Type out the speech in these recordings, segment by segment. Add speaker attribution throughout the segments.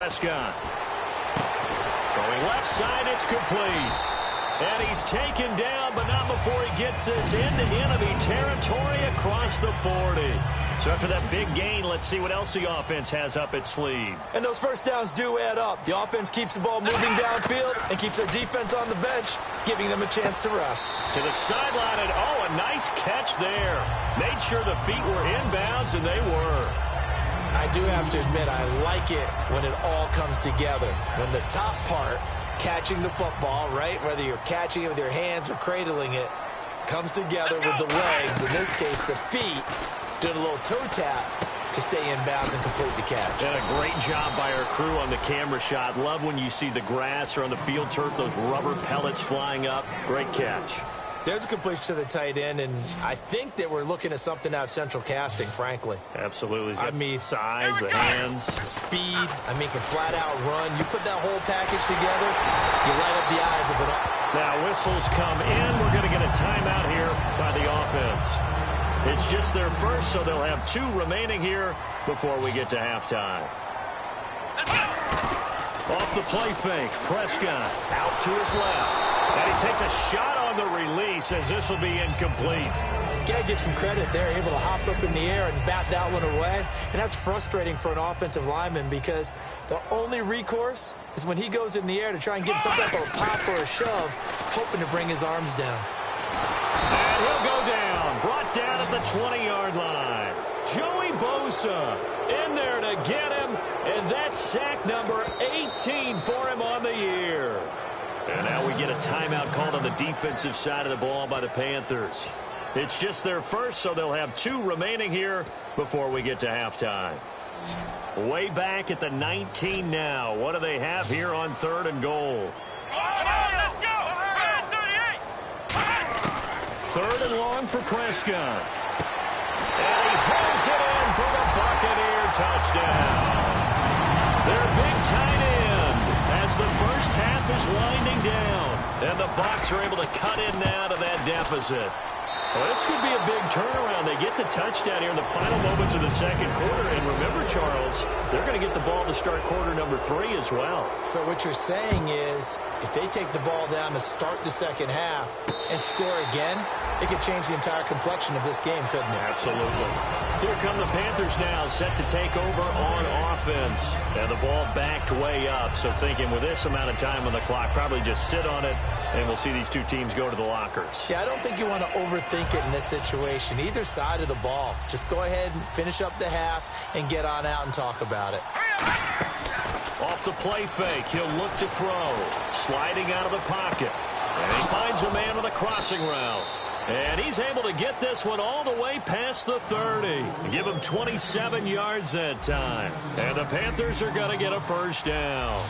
Speaker 1: Prescott. Throwing left side, it's complete. And he's taken down, but not before he gets this into enemy territory across the 40. So after that big gain, let's see what else the offense has up its sleeve.
Speaker 2: And those first downs do add up. The offense keeps the ball moving downfield and keeps their defense on the bench, giving them a chance to rest.
Speaker 1: To the sideline, and a nice catch there. Made sure the feet were inbounds, and they were.
Speaker 2: I do have to admit, I like it when it all comes together. When the top part, catching the football, right, whether you're catching it with your hands or cradling it, comes together with the legs, in this case the feet, doing a little toe tap to stay in bounds and complete the catch.
Speaker 1: And a great job by our crew on the camera shot. Love when you see the grass or on the field turf, those rubber pellets flying up. Great catch.
Speaker 2: There's a completion to the tight end, and I think that we're looking at something out of Central Casting, frankly.
Speaker 1: Absolutely.
Speaker 2: I mean,
Speaker 1: size, the hands.
Speaker 2: Speed, can flat out run. You put that whole package together, you light up the eyes of it all.
Speaker 1: Now whistles come in. We're going to get a timeout here by the offense. It's just their first, so they'll have 2 remaining here before we get to halftime. Off the play fake, Prescott out to his left. And he takes a shot on the release as this will be incomplete.
Speaker 2: You got to give some credit there, able to hop up in the air and bat that one away. And that's frustrating for an offensive lineman because the only recourse is when he goes in the air to try and give some type of a pop or a shove, hoping to bring his arms down.
Speaker 1: And he'll go down, brought down at the 20-yard line. Joey Bosa in there to get him, and that's sack number 18 for him on the year. And now we get a timeout called on the defensive side of the ball by the Panthers. It's just their first, so they'll have 2 remaining here before we get to halftime. Way back at the 19 now. What do they have here on 3rd and goal?
Speaker 3: Let's go!
Speaker 1: 3rd and long for Prescott. And he pulls it in for the Buccaneer touchdown. Their big tight end as the first half is winding down. And the Bucs are able to cut in now to that deficit. Well, this could be a big turnaround. They get the touchdown here in the final moments of the second quarter. And remember, Charles, they're going to get the ball to start quarter number 3 as well.
Speaker 2: So what you're saying is if they take the ball down to start the second half and score again, it could change the entire complexion of this game, couldn't it?
Speaker 1: Absolutely. Here come the Panthers now, set to take over on offense. And the ball backed way up. So thinking with this amount of time on the clock, probably just sit on it, and we'll see these 2 teams go to the lockers.
Speaker 2: Yeah, I don't think you want to overthink it in this situation. Either side of the ball. Just go ahead and finish up the half and get on out and talk about it.
Speaker 1: Off the play fake, he'll look to throw. Sliding out of the pocket. And he finds a man with a crossing route. And he's able to get this one all the way past the 30. Give him 27 yards that time. And the Panthers are going to get a first down.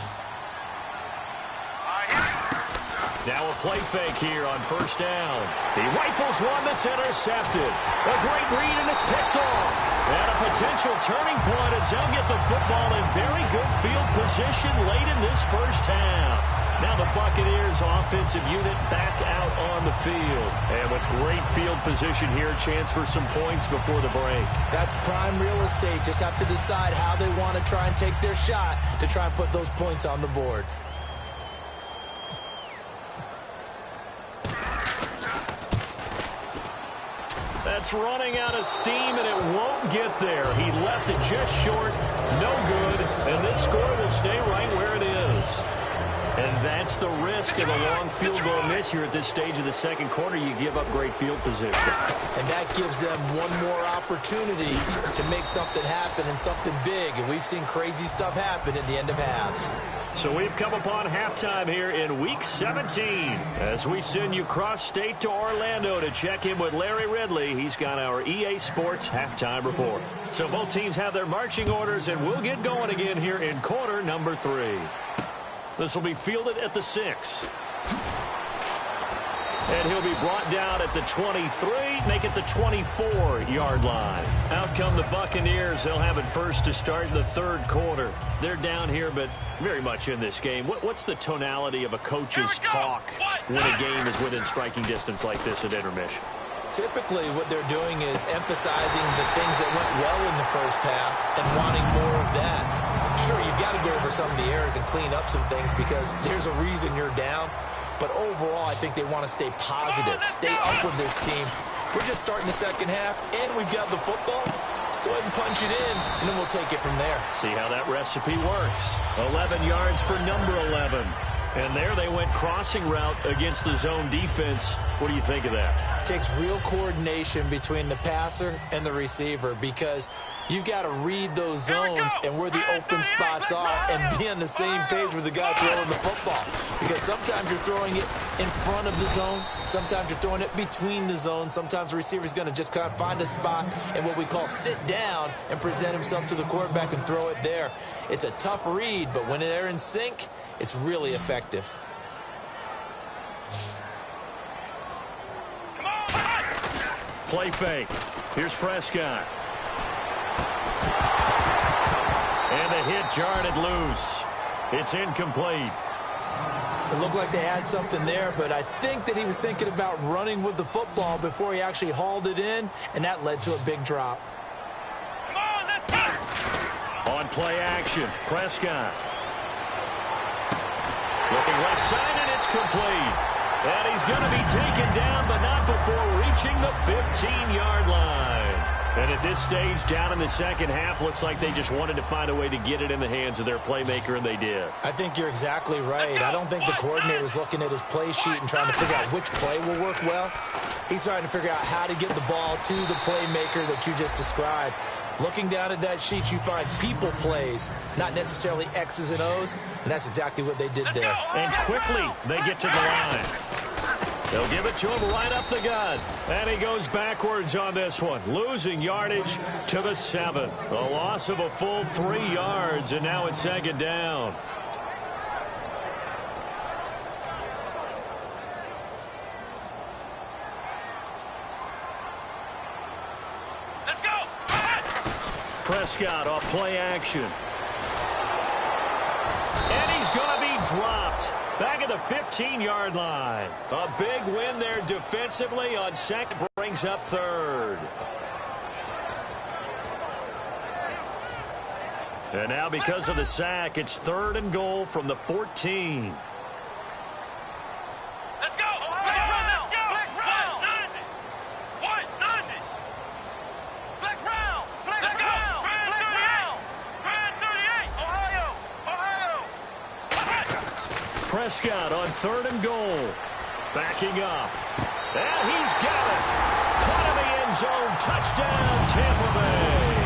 Speaker 1: Now a play fake here on first down. He rifles one that's intercepted. A great read, and it's picked off. And a potential turning point as they'll get the football in very good field position late in this first half. Now the Buccaneers offensive unit back out on the field. And with great field position here, chance for some points before the break.
Speaker 2: That's prime real estate. Just have to decide how they want to try and take their shot to try and put those points on the board.
Speaker 1: That's running out of steam, and it won't get there. He left it just short, no good, and this score will stay right where it is. And that's the risk of a long field goal miss here at this stage of the second quarter. You give up great field position.
Speaker 2: And that gives them one more opportunity to make something happen and something big. And we've seen crazy stuff happen at the end of halves.
Speaker 1: So we've come upon halftime here in Week 17 as we send you cross-state to Orlando to check in with Larry Ridley. He's got our EA Sports halftime report. So both teams have their marching orders, and we'll get going again here in quarter number 3. This will be fielded at the 6. And he'll be brought down at the 23, make it the 24-yard line. Out come the Buccaneers. They'll have it first to start the third quarter. They're down here, but very much in this game. What's the tonality of a coach's talk when a game is within striking distance like this at intermission?
Speaker 2: Typically, what they're doing is emphasizing the things that went well in the first half and wanting more of that. Sure, you've got to go over some of the errors and clean up some things because there's a reason you're down. But overall, I think they want to stay positive, stay up with this team. We're just starting the second half, and we've got the football. Let's go ahead and punch it in, and then we'll take it from there.
Speaker 1: See how that recipe works. 11 yards for number 11. And there they went crossing route against the zone defense. What do you think of that?
Speaker 2: Takes real coordination between the passer and the receiver because you've got to read those zones and where the open spots are and be on the same page with the guy throwing the football. Because sometimes you're throwing it in front of the zone. Sometimes you're throwing it between the zones. Sometimes the receiver's going to just kind of find a spot and what we call sit down and present himself to the quarterback and throw it there. It's a tough read, but when they're in sync, it's really effective.
Speaker 1: Play fake. Here's Prescott. And the hit jarred it loose. It's incomplete.
Speaker 2: It looked like they had something there, but I think that he was thinking about running with the football before he actually hauled it in, and that led to a big drop.
Speaker 1: On play action, Prescott. Looking left side, and it's complete. And he's going to be taken down, but not before reaching the 15-yard line. And at this stage, down in the second half, looks like they just wanted to find a way to get it in the hands of their playmaker, and they did.
Speaker 2: I think you're exactly right. I don't think the coordinator is looking at his play sheet and trying to figure out which play will work well. He's trying to figure out how to get the ball to the playmaker that you just described. Looking down at that sheet, you find people plays, not necessarily X's and O's, and that's exactly what they did there.
Speaker 1: And quickly, they get to the line. They'll give it to him right up the gut. And he goes backwards on this one, losing yardage to the 7. A loss of a full 3 yards, and now it's second down. Prescott off play action. And he's going to be dropped. Back at the 15-yard line. A big win there defensively on second, brings up third. And now because of the sack, it's 3rd and goal from the 14. Prescott on 3rd and goal. Backing up. And he's got it. Caught in the end zone. Touchdown, Tampa Bay.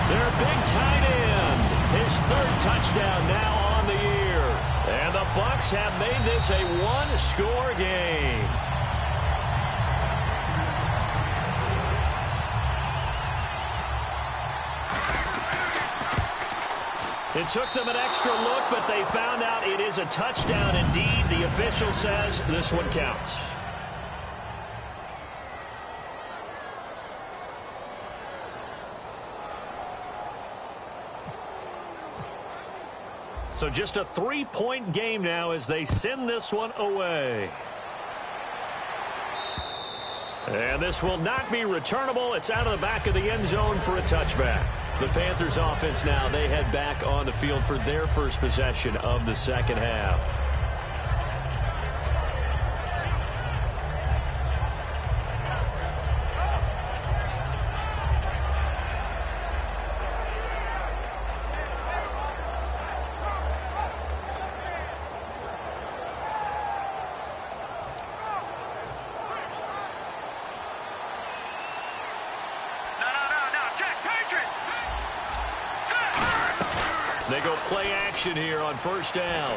Speaker 1: Their big tight end. His 3rd touchdown now on the year. And the Bucs have made this a one-score game. It took them an extra look, but they found out it is a touchdown indeed. The official says this one counts. So just a 3-point game now as they send this one away. And this will not be returnable. It's out of the back of the end zone for a touchback. The Panthers offense now, they head back on the field for their first possession of the second half. They go play action here on first down.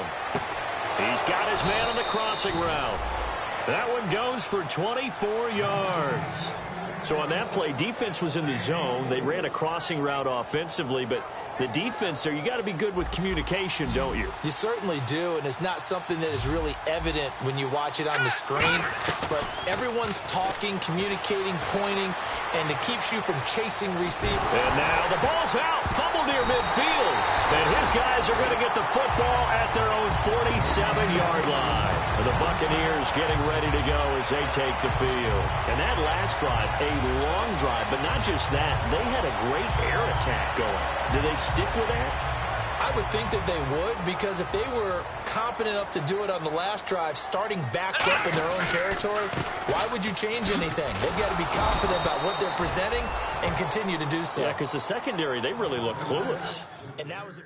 Speaker 1: He's got his man on the crossing route. That one goes for 24 yards. So on that play, defense was in the zone. They ran a crossing route offensively, but the defense there, you got to be good with communication, don't you?
Speaker 2: You certainly do, and it's not something that is really evident when you watch it on the screen. But everyone's talking, communicating, pointing, and it keeps you from chasing receiver.
Speaker 1: And now the ball's out, fumbled near midfield. And his guys are going to get the football at their own 47-yard line. And the Buccaneers getting ready to go as they take the field. And that last drive, a long drive, but not just that. They had a great air attack going. Do they stick with that?
Speaker 2: I would think that they would, because if they were competent enough to do it on the last drive, starting backed up in their own territory, why would you change anything? They've got to be confident about what they're presenting and continue to do so.
Speaker 1: Yeah, because the secondary, they really look clueless.
Speaker 2: And that was...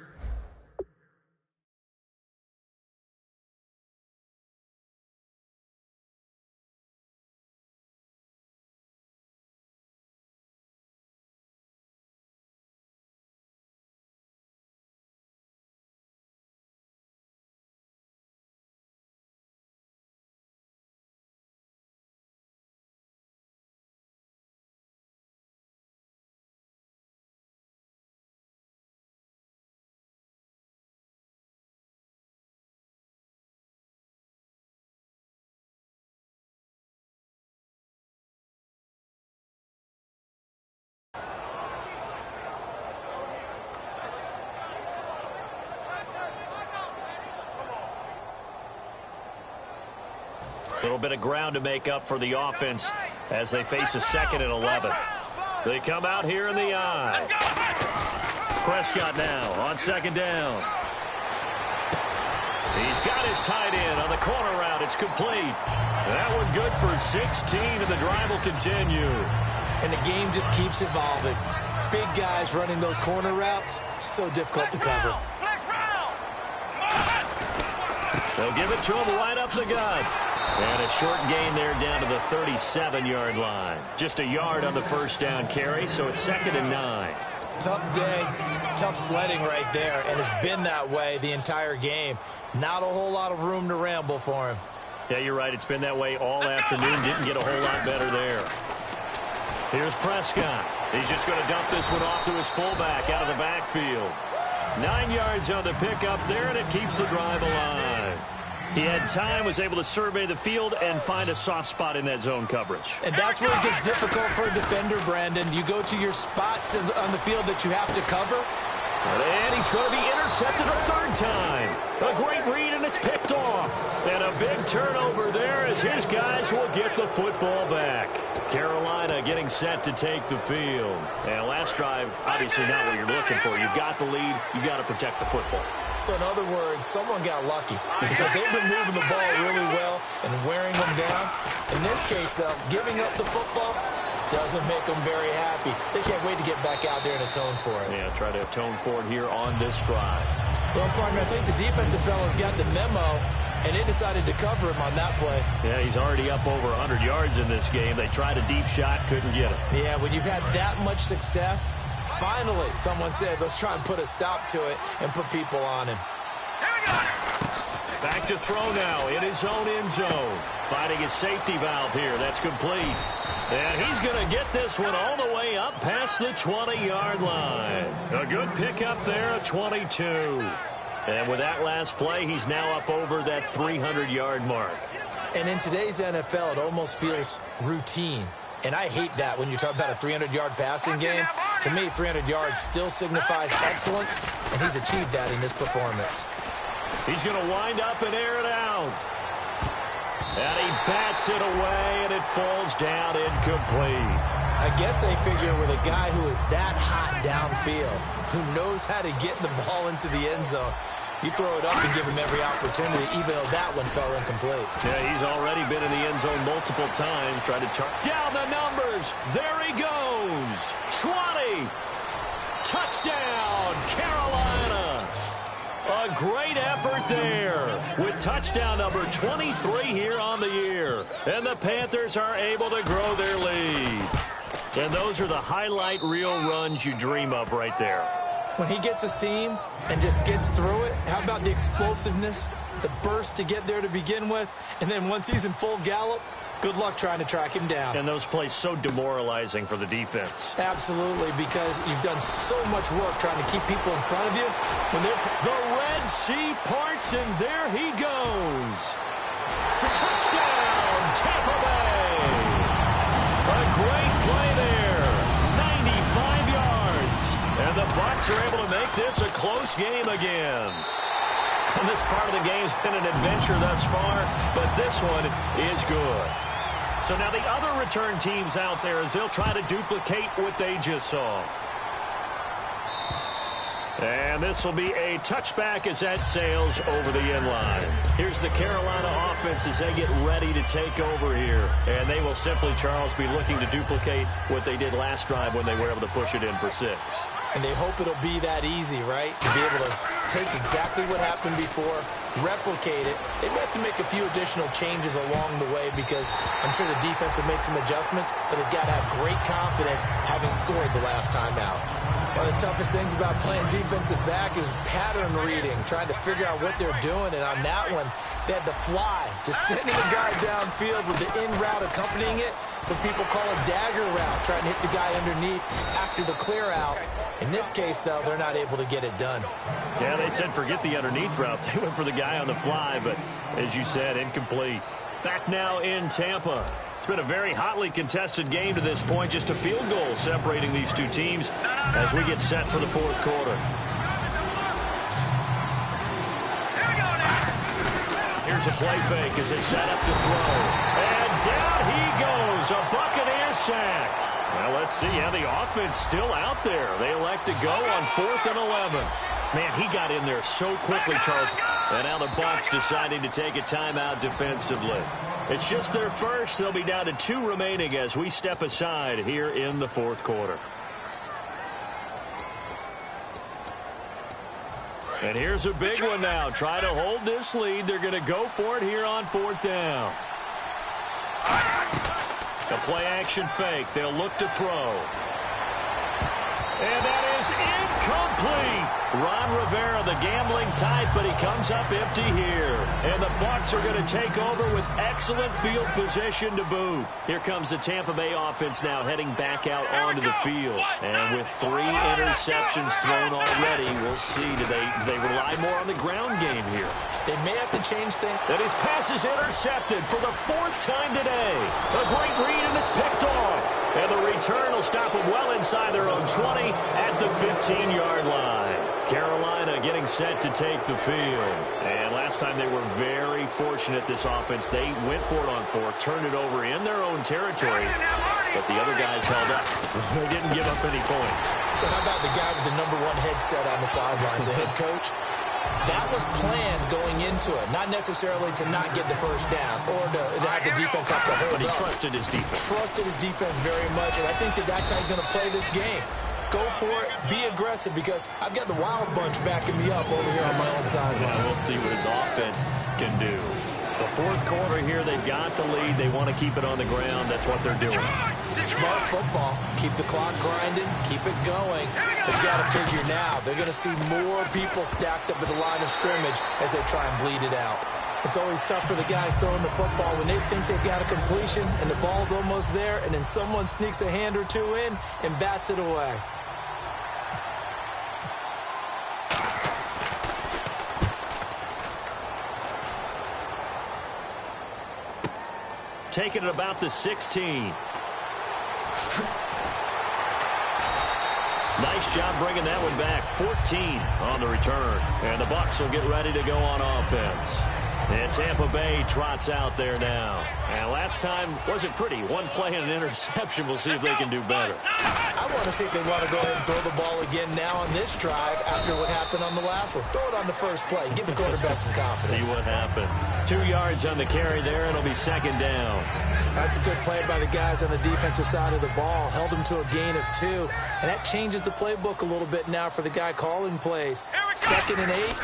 Speaker 1: A little bit of ground to make up for the offense as they face a 2nd and 11. They come out here in the eye. Prescott now on 2nd down. He's got his tight end on the corner route. It's complete. That one good for 16, and the drive will continue.
Speaker 2: And the game just keeps evolving. Big guys running those corner routes, so difficult to cover.
Speaker 1: They'll give it to him right up the gut. And a short gain there down to the 37-yard line. Just a yard on the first down carry, so it's 2nd and 9.
Speaker 2: Tough day, tough sledding right there, and it's been that way the entire game. Not a whole lot of room to ramble for him.
Speaker 1: Yeah, you're right. It's been that way all afternoon. Didn't get a whole lot better there. Here's Prescott. He's just going to dump this one off to his fullback out of the backfield. 9 yards on the pickup there, and it keeps the drive alive. He had time, was able to survey the field and find a soft spot in that zone coverage.
Speaker 2: And that's where it gets difficult for a defender, Brandon. You go to your spots on the field that you have to cover.
Speaker 1: And he's going to be intercepted a 3rd time. A great read, and it's picked off. And a big turnover there as his guys will get the football back. Carolina getting set to take the field. And last drive, obviously not what you're looking for. You've got the lead. You've got to protect the football.
Speaker 2: So in other words, someone got lucky because they've been moving the ball really well and wearing them down. In this case, though, giving up the football doesn't make them very happy. They can't wait to get back out there and atone for it.
Speaker 1: Yeah, try to atone for it here on this drive.
Speaker 2: Well, partner, I think the defensive fellas got the memo, and they decided to cover him on that play.
Speaker 1: Yeah, he's already up over 100 yards in this game. They tried a deep shot, couldn't get him.
Speaker 2: Yeah, when you've had that much success, finally someone said, let's try and put a stop to it and put people on him.
Speaker 1: Back to throw now in his own end zone. Finding his safety valve here. That's complete. And he's going to get this one all the way up past the 20-yard line. A good pickup there at 22. And with that last play, he's now up over that 300-yard mark.
Speaker 2: And in today's NFL, it almost feels routine. And I hate that when you talk about a 300-yard passing game. To me, 300 yards still signifies excellence, and he's achieved that in this performance.
Speaker 1: He's going to wind up and air it out. And he bats it away, and it falls down incomplete.
Speaker 2: I guess they figure with a guy who is that hot downfield, who knows how to get the ball into the end zone, you throw it up and give him every opportunity, even though that one fell incomplete.
Speaker 1: Yeah, he's already been in the end zone multiple times, trying to turn down the numbers. There he goes. 20. Touchdown, Carolina. A great effort there with touchdown number 23 here on the year. And the Panthers are able to grow their lead. And those are the highlight reel runs you dream of right there.
Speaker 2: When he gets a seam and just gets through it, how about the explosiveness, the burst to get there to begin with, and then once he's in full gallop, good luck trying to track him down.
Speaker 1: And those plays so demoralizing for the defense.
Speaker 2: Absolutely, because you've done so much work trying to keep people in front of you. When they're
Speaker 1: the Red Sea parts, and there he goes. Touchdown, Tampa Bay. A great play there. 95 yards. And the Bucs are able to make this a close game again. And this part of the game's been an adventure thus far, but this one is good. So now the other return teams out there as they'll try to duplicate what they just saw. And this will be a touchback as that sails over the end line. Here's the Carolina offense as they get ready to take over here. And they will simply, Charles, be looking to duplicate what they did last drive when they were able to push it in for 6.
Speaker 2: And they hope it'll be that easy, right? To be able to take exactly what happened before, replicate it. They may have to make a few additional changes along the way because I'm sure the defense will make some adjustments, but they've got to have great confidence having scored the last time out. One of the toughest things about playing defensive back is pattern reading, trying to figure out what they're doing. And on that one, they had the fly, just sending a guy downfield with the in route accompanying it. What people call a dagger route, trying to hit the guy underneath after the clear out. In this case, though, they're not able to get it done.
Speaker 1: Yeah, they said forget the underneath route. They went for the guy on the fly, but as you said, incomplete. Back now in Tampa. It's been a very hotly contested game to this point. Just a field goal separating these two teams as we get set for the fourth quarter. Here's a play fake as they set up to throw. And down he goes. A Buccaneer sack. Well, let's see how the offense still out there. They elect to go on 4th and 11. Man, he got in there so quickly, Charles. And now the Bucs deciding to take a timeout defensively. It's just their first. They'll be down to 2 remaining as we step aside here in the fourth quarter. And here's a big one now. Try to hold this lead. They're going to go for it here on 4th down. The play action fake. They'll look to throw. And that is incomplete. Ron Rivera, the gambling type, but he comes up empty here. And the Bucs are going to take over with excellent field position to boot. Here comes the Tampa Bay offense now heading back out onto the field. And with 3 interceptions thrown already, we'll see. Do they rely more on the ground game here?
Speaker 2: They may have to change things.
Speaker 1: And his pass is intercepted for the 4th time today. A great read, and it's picked off. And the return will stop them well inside their own 20 at the 15-yard line. Carolina getting set to take the field. And last time they were very fortunate, this offense. They went for it on 4th, turned it over in their own territory. But the other guys held up. They didn't give up any points.
Speaker 2: So how about the guy with the #1 headset on the sidelines, the head coach? That was planned going into it, not necessarily to not get the first down or to have the defense have to hold up.
Speaker 1: But he trusted his defense.
Speaker 2: Trusted his defense very much, and I think that's how he's going to play this game. Go for it, be aggressive, because I've got the Wild Bunch backing me up over here on my own sideline.
Speaker 1: Yeah, we'll see what his offense can do. The fourth quarter here, they've got the lead. They want to keep it on the ground. That's what they're doing.
Speaker 2: Smart football. Keep the clock grinding. Keep it going. But you got to figure now, they're going to see more people stacked up at the line of scrimmage as they try and bleed it out. It's always tough for the guys throwing the football when they think they've got a completion and the ball's almost there, and then someone sneaks a hand or two in and bats it away.
Speaker 1: Taking it about the 16. Nice job bringing that one back. 14 on the return. And the Bucs will get ready to go on offense. And Tampa Bay trots out there now. And last time wasn't pretty. One play and an interception. We'll see if they can do better.
Speaker 2: I want to see if they want to go ahead and throw the ball again now on this drive after what happened on the last one. Throw it on the first play. Give the quarterback some confidence.
Speaker 1: See what happens. 2 yards on the carry there. It'll be 2nd down.
Speaker 2: That's a good play by the guys on the defensive side of the ball. Held them to a gain of 2. And that changes the playbook a little bit now for the guy calling plays. 2nd and 8.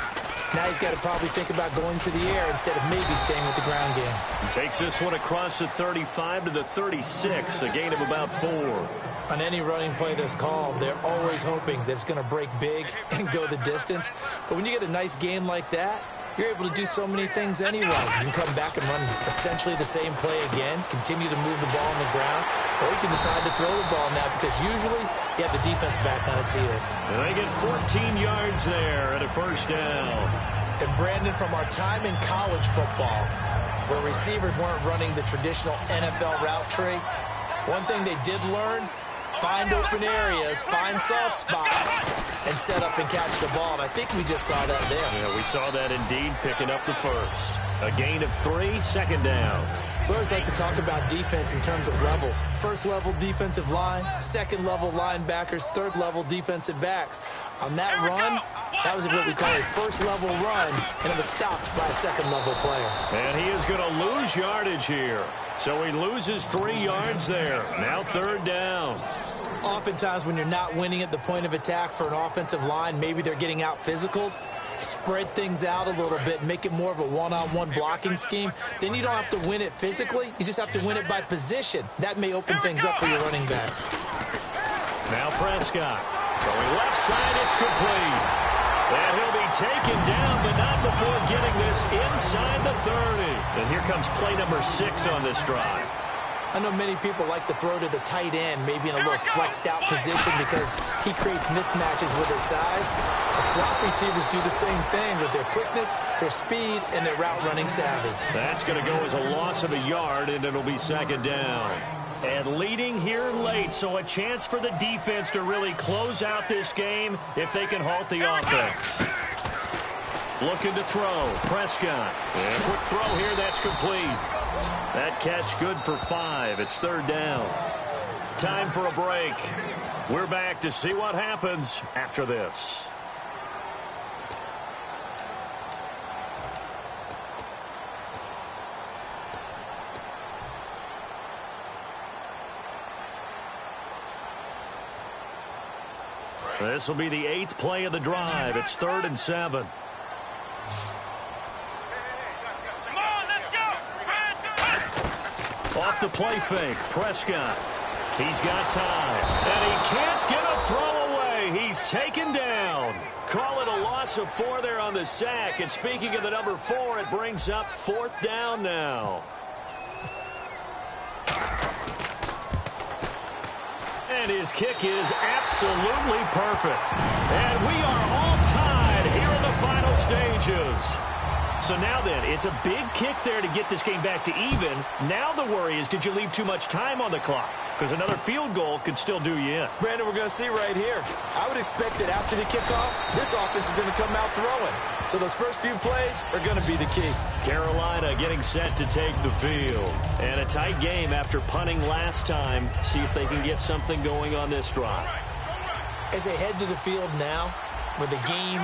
Speaker 2: Now he's got to probably think about going to the air instead of maybe staying with the ground game.
Speaker 1: He takes this one across the 35 to the 36, a gain of about 4.
Speaker 2: On any running play that's called, they're always hoping that it's going to break big and go the distance. But when you get a nice game like that, you're able to do so many things anyway. You can come back and run essentially the same play again, continue to move the ball on the ground, or you can decide to throw the ball now because usually you have the defense back on its heels.
Speaker 1: And they get 14 yards there at a 1st down.
Speaker 2: And Brandon, from our time in college football, where receivers weren't running the traditional NFL route tree, one thing they did learn, find open areas, find soft spots, and set up and catch the ball. And I think we just saw that there.
Speaker 1: Yeah, we saw that indeed, picking up the first. A gain of 3, 2nd down.
Speaker 2: 2nd and 8. Now he's got to probably think about going to the air instead of maybe staying with the ground game.
Speaker 1: He takes this one across the 35 to the 36, a gain of 3, 2nd down.
Speaker 2: We always like to talk about defense in terms of levels. First level defensive line, second level linebackers, third level defensive backs. On that run, that was what we call a first level run, and it was stopped by a second level player.
Speaker 1: And he is going to lose yardage here. So he loses 3 yards there. Now third down.
Speaker 2: Oftentimes when you're not winning at the point of attack for an offensive line, maybe they're getting out physical. Spread things out a little bit, make it more of a one-on-one blocking scheme. Then you don't have to win it physically. You just have to win it by position. That may open things up for your running backs.
Speaker 1: Now Prescott. Throwing left side, it's complete. And he'll be taken down, but not before getting this inside the 30. And here comes play number 6 on this drive.
Speaker 2: I know many people like to throw to the tight end, maybe in a little flexed out position because he creates mismatches with his size. The slot receivers do the same thing with their quickness, their speed, and their route running savvy.
Speaker 1: That's going to go as a loss of a yard, and it'll be second down. And leading here late, so a chance for the defense to really close out this game if they can halt the offense. Looking to throw. Prescott. And quick throw here. That's complete. That catch good for 5. It's third down. Time for a break. We're back to see what happens after this. This will be the 8th play of the drive. It's 3rd and 7. Off the play fake, Prescott. He's got time, and he can't get a throw away. He's taken down. Call it a loss of 4 there on the sack. And speaking of the number 4, it brings up 4th down now. And his kick is absolutely perfect. And we are all tied here in the final stages. So now then, it's a big kick there to get this game back to even. Now the worry is, did you leave too much time on the clock? Because another field goal could still do you in.
Speaker 2: Brandon, we're going to see right here. I would expect that after the kickoff, this offense is going to come out throwing. So those first few plays are going to be the key.
Speaker 1: Carolina getting set to take the field. And a tight game after punting last time. See if they can get something going on this drive.
Speaker 2: As they head to the field now, with the game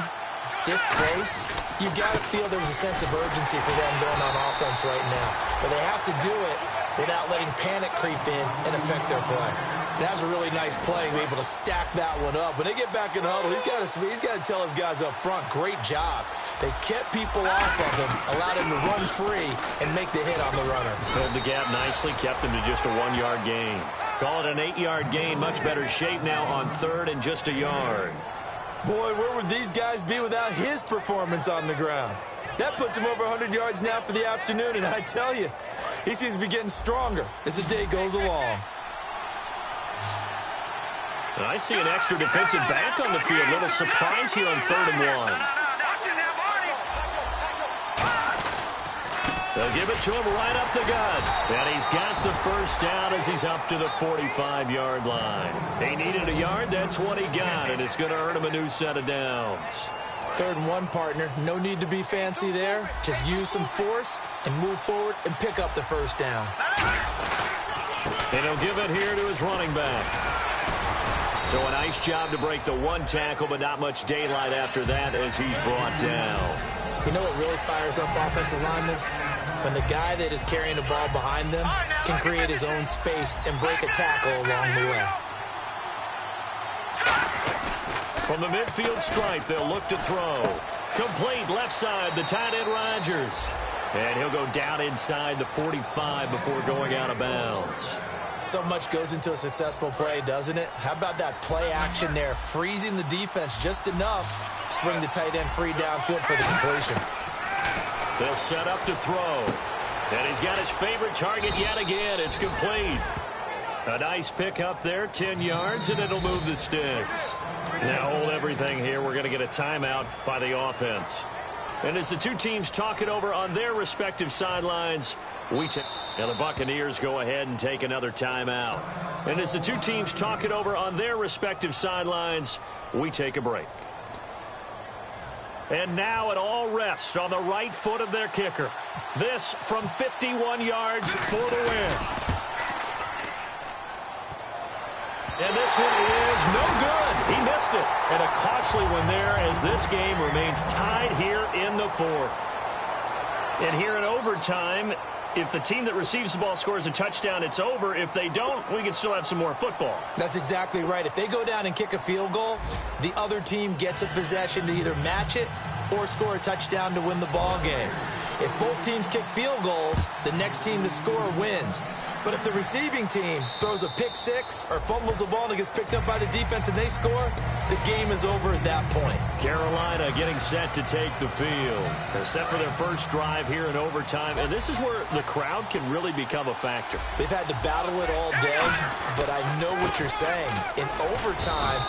Speaker 2: this close, you got to feel there's a sense of urgency for them going on offense right now. But they have to do it without letting panic creep in and affect their play. That was a really nice play, able to stack that one up. When they get back in the huddle, he's got to tell his guys up front, great job. They kept people off of him, allowed him to run free and make the hit on the runner.
Speaker 1: Filled the gap nicely, kept him to just a 1-yard gain. Call it an 8-yard gain, much better shape now on 3rd and just a yard.
Speaker 2: Boy, where would these guys be without his performance on the ground? That puts him over 100 yards now for the afternoon, and I tell you, he seems to be getting stronger as the day goes along.
Speaker 1: I see an extra defensive back on the field. Little surprise here on 3rd and 1. They'll give it to him right up the gut. And he's got the first down as he's up to the 45-yard line. He needed a yard. That's what he got, and it's going to earn him a new set of downs.
Speaker 2: 3rd and 1, partner. No need to be fancy there. Just use some force and move forward and pick up the first down.
Speaker 1: And he'll give it here to his running back. So a nice job to break the 1 tackle, but not much daylight after that as he's brought down.
Speaker 2: You know what really fires up offensive linemen? When the guy that is carrying the ball behind them can create his own space and break a tackle along the way.
Speaker 1: From the midfield stripe, they'll look to throw. Complete left side, the tight end Rodgers. And he'll go down inside the 45 before going out of bounds.
Speaker 2: So much goes into a successful play, doesn't it? How about that play action there, freezing the defense just enough, swing the tight end free downfield for the completion.
Speaker 1: They'll set up to throw. And he's got his favorite target yet again. It's complete. A nice pick up there, 10 yards, and it'll move the sticks. Now hold everything here. We're going to get a timeout by the offense. And as the two teams talk it over on their respective sidelines, and the Buccaneers go ahead and take another timeout. And as the two teams talk it over on their respective sidelines, we take a break. And now it all rests on the right foot of their kicker. This from 51 yards for the win. And this one is no good. He missed it. And a costly one there as this game remains tied here in the fourth. And here in overtime, if the team that receives the ball scores a touchdown, it's over. If they don't, we can still have some more football.
Speaker 2: That's exactly right. If they go down and kick a field goal, the other team gets a possession to either match it or score a touchdown to win the ball game. If both teams kick field goals, the next team to score wins. But if the receiving team throws a pick six or fumbles the ball and it gets picked up by the defense and they score, the game is over at that point.
Speaker 1: Carolina getting set to take the field. They're set for their first drive here in overtime, and this is where the crowd can really become a factor.
Speaker 2: They've had to battle it all day, but I know what you're saying. In overtime,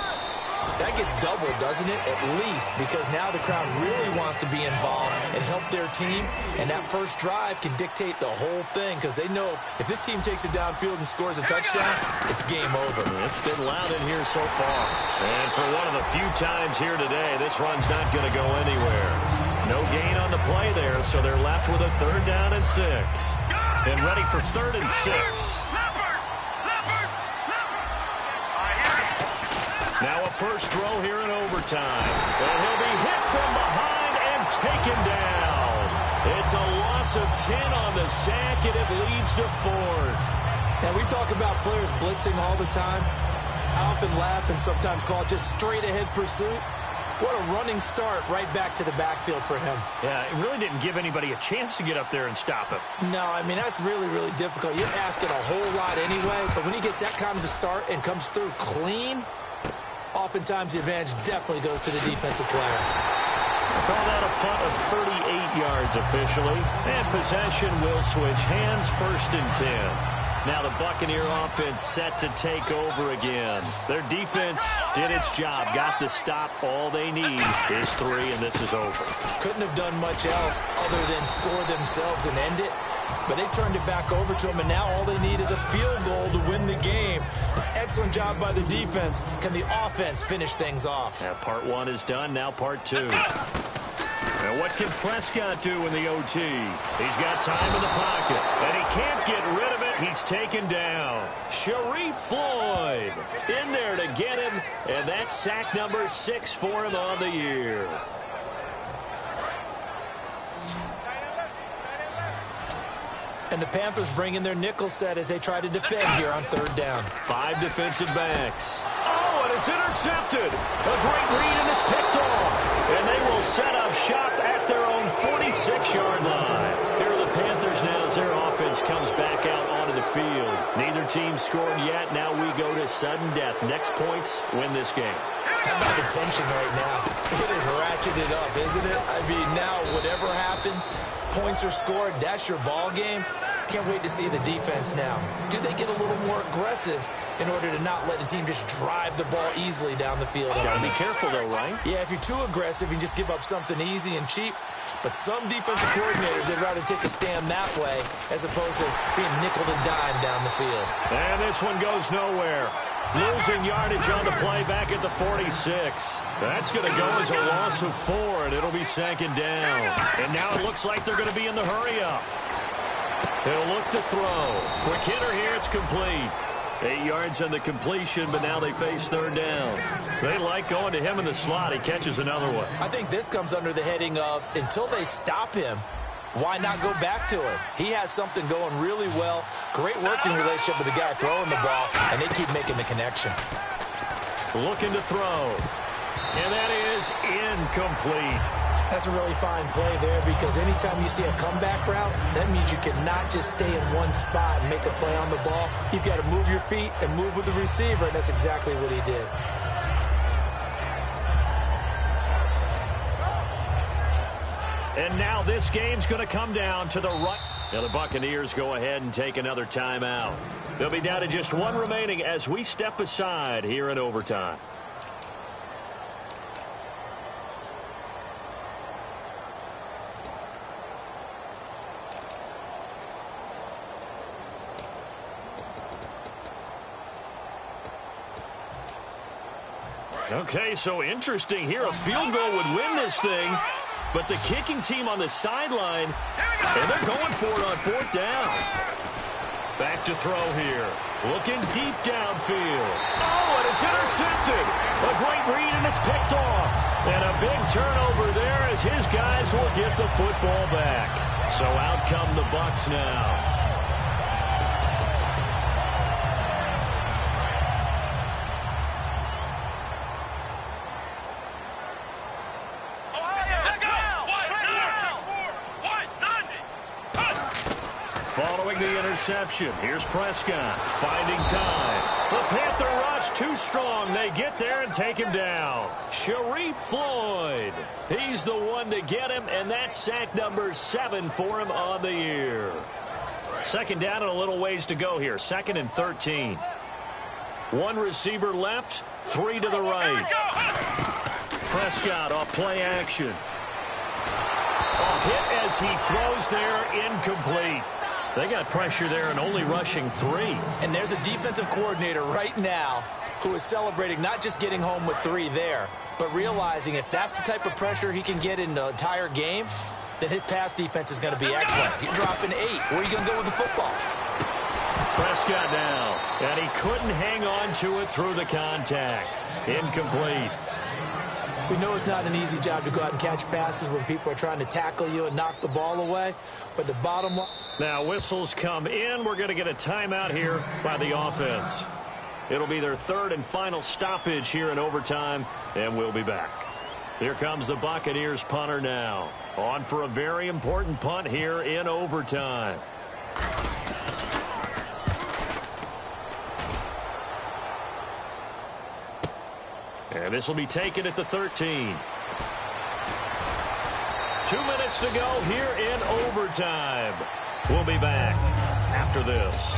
Speaker 2: that gets doubled, doesn't it? At least, because now the crowd really wants to be involved and help their team, and that first drive can dictate the whole thing because they know if this team takes it downfield and scores a touchdown, it's game over.
Speaker 1: It's been loud in here so far. And for one of the few times here today, this run's not going to go anywhere. No gain on the play there, so they're left with a 3rd down and 6. And ready for 3rd and 6. Now a first throw here in overtime. And he'll be hit from behind and taken down. It's a loss of 10 on the sack, and it leads to 4th.
Speaker 2: Now, we talk about players blitzing all the time. I often laugh and sometimes call it just straight-ahead pursuit. What a running start right back to the backfield for him.
Speaker 1: Yeah, it really didn't give anybody a chance to get up there and stop him.
Speaker 2: No, I mean, that's really, really difficult. You're asking a whole lot anyway, but when he gets that kind of a start and comes through clean, oftentimes the advantage definitely goes to the defensive player.
Speaker 1: Call that a punt of 38 yards officially. And possession will switch hands, 1st and 10. Now the Buccaneer offense set to take over again. Their defense did its job, got the stop. All they need is 3, and this is over.
Speaker 2: Couldn't have done much else other than score themselves and end it. But they turned it back over to him, and now all they need is a field goal to win the game. An excellent job by the defense. Can the offense finish things off?
Speaker 1: Yeah, part 1 is done, now part 2. And what can Prescott do in the OT? He's got time in the pocket, and he can't get rid of it. He's taken down. Sharif Floyd in there to get him, and that's sack number 6 for him on the year.
Speaker 2: And the Panthers bring in their nickel set as they try to defend here on 3rd down.
Speaker 1: 5 defensive backs. Oh, and it's intercepted. A great read, and it's picked off. And they will set up shop at their own 46-yard line. Here are the Panthers now as their offense comes back out onto the field. Neither team scored yet. Now we go to sudden death. Next points win this game.
Speaker 2: How about the tension right now? It is ratcheted up, isn't it? I mean, now whatever happens, points are scored, that's your ball game. Can't wait to see the defense now. Do they get a little more aggressive in order to not let the team just drive the ball easily down the field?
Speaker 1: Got to be careful, though, right?
Speaker 2: Yeah, if you're too aggressive, you just give up something easy and cheap. But some defensive coordinators, they'd rather take a stand that way as opposed to being nickeled and dimed down the field.
Speaker 1: And this one goes nowhere. Losing yardage on the play back at the 46. That's going to go as a loss of 4, and it'll be 2nd down. And now it looks like they're going to be in the hurry-up. They'll look to throw. Quick hitter here, it's complete. 8 yards on the completion, but now they face 3rd down. They like going to him in the slot. He catches another one.
Speaker 2: I think this comes under the heading of until they stop him, why not go back to him? He has something going really well. Great working relationship with the guy throwing the ball, and they keep making the connection.
Speaker 1: Looking to throw. And that is incomplete.
Speaker 2: That's a really fine play there because anytime you see a comeback route, that means you cannot just stay in one spot and make a play on the ball. You've got to move your feet and move with the receiver, and that's exactly what he did.
Speaker 1: And now this game's going to come down to the right. Now the Buccaneers go ahead and take another timeout. They'll be down to just 1 remaining as we step aside here in overtime. Okay, so interesting here. A field goal would win this thing, but the kicking team on the sideline, and they're going for it on 4th down. Back to throw here. Looking deep downfield. Oh, and it's intercepted. A great read, and it's picked off. And a big turnover there as his guys will get the football back. So out come the Bucs now. Following the interception, here's Prescott finding time. The Panther rush too strong. They get there and take him down. Sharif Floyd, he's the one to get him, and that's sack number 7 for him on the year. 2nd down and a little ways to go here. 2nd and 13. 1 receiver left, 3 to the right. Prescott off play action. A hit as he throws there, incomplete. They got pressure there and only rushing 3.
Speaker 2: And there's a defensive coordinator right now who is celebrating not just getting home with 3 there, but realizing if that's the type of pressure he can get in the entire game, then his pass defense is going to be excellent. He's dropping 8. Where are you going to go with the football?
Speaker 1: Prescott down, and he couldn't hang on to it through the contact. Incomplete.
Speaker 2: We know it's not an easy job to go out and catch passes when people are trying to tackle you and knock the ball away, but the bottom line...
Speaker 1: Now whistles come in. We're going to get a timeout here by the offense. It'll be their 3rd and final stoppage here in overtime, and we'll be back. Here comes the Buccaneers punter now. On for a very important punt here in overtime. And this will be taken at the 13. 2 minutes to go here in overtime. We'll be back after this.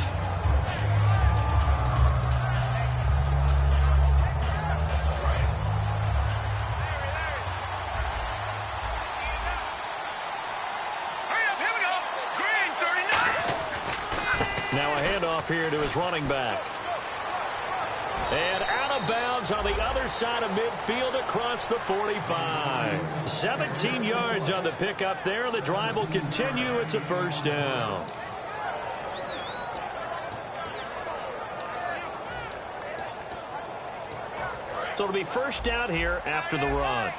Speaker 1: Now a handoff here to his running back. And out of bounds on the other side of midfield across the 45. 17 yards on the pickup there. The drive will continue. It's a 1st down. So it'll be 1st down here after the run.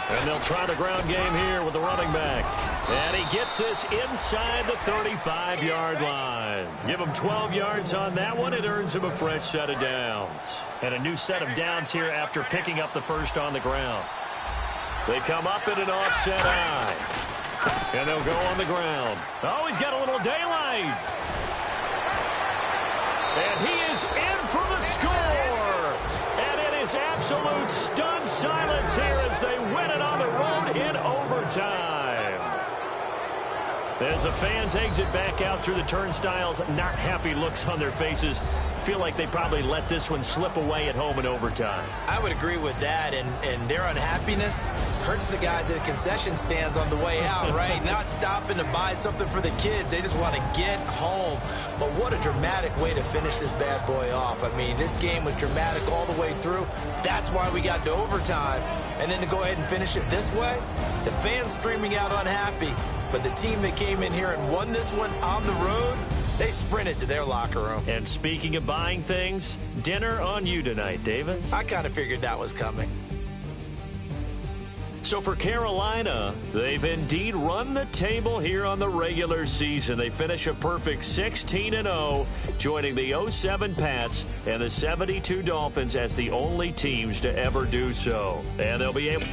Speaker 1: And they'll try the ground game here with the running back. And he gets this inside the 35-yard line. Give him 12 yards on that one. It earns him a fresh set of downs. And a new set of downs here after picking up the 1st on the ground. They come up in an offset eye. And they'll go on the ground. Oh, he's got a little daylight. And he is in for the score. And it is absolute stunned silence here as they win it on the road in overtime. As the fans exit back out through the turnstiles, not happy looks on their faces. Feel like they probably let this one slip away at home in overtime.
Speaker 2: I would agree with that, and their unhappiness hurts the guys at the concession stands on the way out, right? Not stopping to buy something for the kids. They just want to get home. But what a dramatic way to finish this bad boy off. I mean, this game was dramatic all the way through. That's why we got to overtime. And then to go ahead and finish it this way, the fans screaming out unhappy. But the team that came in here and won this one on the road, they sprinted to their locker room.
Speaker 1: And speaking of buying things, dinner on you tonight, Davis.
Speaker 2: I kind of figured that was coming.
Speaker 1: So for Carolina, they've indeed run the table here on the regular season. They finish a perfect 16-0, joining the 07 Pats and the 72 Dolphins as the only teams to ever do so. And they'll be able...